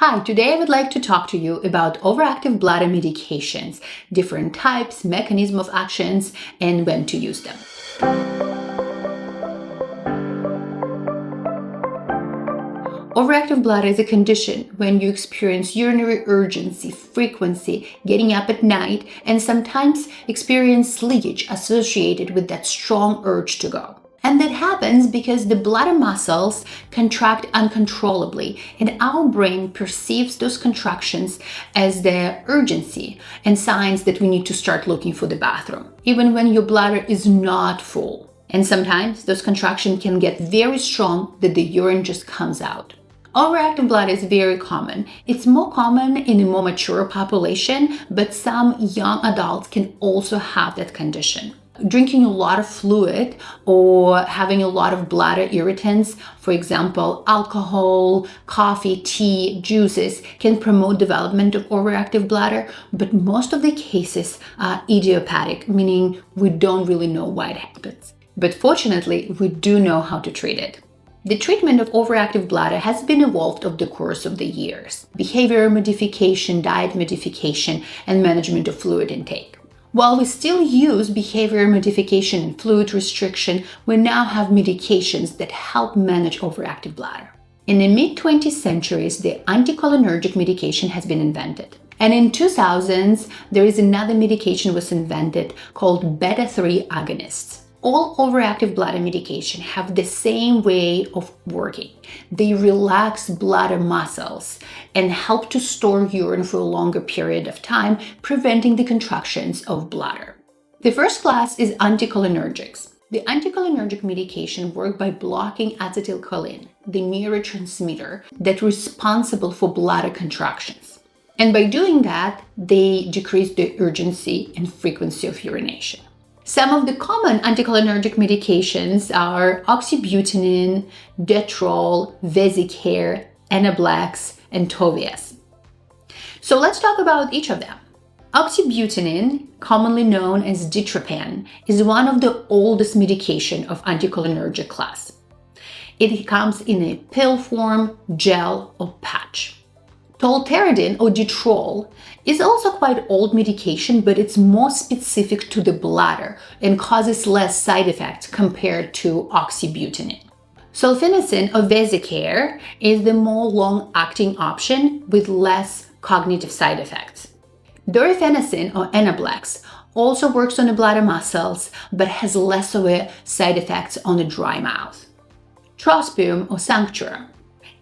Hi, today I would like to talk to you about overactive bladder medications, different types, mechanism of actions, and when to use them. Overactive bladder is a condition when you experience urinary urgency, frequency, getting up at night, and sometimes experience leakage associated with that strong urge to go. And that happens because the bladder muscles contract uncontrollably, and our brain perceives those contractions as the urgency and signs that we need to start looking for the bathroom, even when your bladder is not full. And sometimes those contractions can get very strong that the urine just comes out. Overactive bladder is very common. It's more common in a more mature population, but some young adults can also have that condition. Drinking a lot of fluid or having a lot of bladder irritants, for example, alcohol, coffee, tea, juices, can promote development of overactive bladder, but most of the cases are idiopathic, meaning we don't really know why it happens. But fortunately, we do know how to treat it. The treatment of overactive bladder has been evolved over the course of the years. Behavior modification, diet modification, and management of fluid intake. While we still use behavior modification and fluid restriction, we now have medications that help manage overactive bladder. In the mid-20th centuries, the anticholinergic medication has been invented. And in 2000s, there is another medication was invented called beta-3 agonists. All overactive bladder medication have the same way of working. They relax bladder muscles and help to store urine for a longer period of time, preventing the contractions of bladder. The first class is anticholinergics. The anticholinergic medication work by blocking acetylcholine, the neurotransmitter that's responsible for bladder contractions. And by doing that, they decrease the urgency and frequency of urination. Some of the common anticholinergic medications are oxybutynin, Detrol, Vesicare, Enablex, and Tovias. So let's talk about each of them. Oxybutynin, commonly known as Ditropan, is one of the oldest medication of anticholinergic class. It comes in a pill form, gel, or patch. Tolterodine or Detrol is also quite old medication, but it's more specific to the bladder and causes less side effects compared to oxybutynin. Sulfanicin or Vesicare is the more long-acting option with less cognitive side effects. Dorifenacin or Enablex also works on the bladder muscles, but has less of a side effects on the dry mouth. Trospium or Sanctura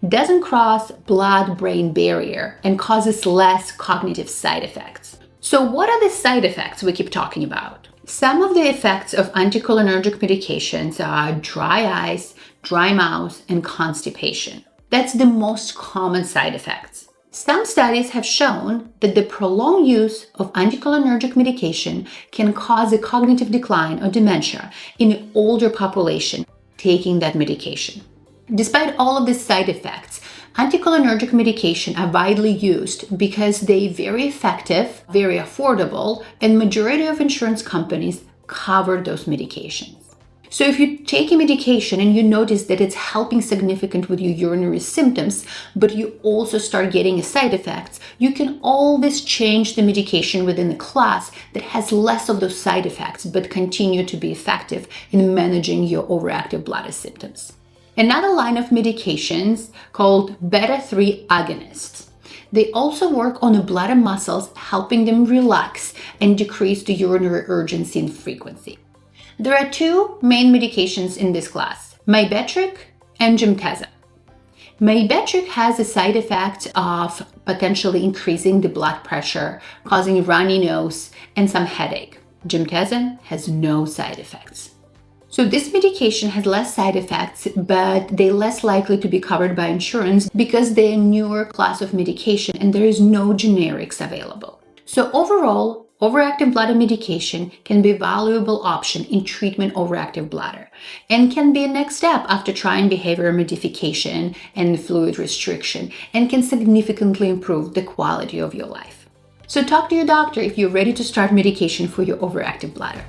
doesn't cross blood-brain barrier and causes less cognitive side effects. So what are the side effects we keep talking about? Some of the effects of anticholinergic medications are dry eyes, dry mouth, and constipation. That's the most common side effects. Some studies have shown that the prolonged use of anticholinergic medication can cause a cognitive decline or dementia in an older population taking that medication. Despite all of these side effects, anticholinergic medication are widely used because they're very effective, very affordable, and majority of insurance companies cover those medications. So if you take a medication and you notice that it's helping significant with your urinary symptoms, but you also start getting side effects, you can always change the medication within the class that has less of those side effects, but continue to be effective in managing your overactive bladder symptoms. Another line of medications called beta-3 agonists. They also work on the bladder muscles, helping them relax and decrease the urinary urgency and frequency. There are two main medications in this class, Myrbetriq and Gymtesa. Myrbetriq has a side effect of potentially increasing the blood pressure, causing runny nose and some headache. Gymtesa has no side effects. So this medication has less side effects, but they're less likely to be covered by insurance because they're a newer class of medication and there is no generics available. So overall, overactive bladder medication can be a valuable option in treatment overactive bladder and can be a next step after trying behavior modification and fluid restriction and can significantly improve the quality of your life. So talk to your doctor if you're ready to start medication for your overactive bladder.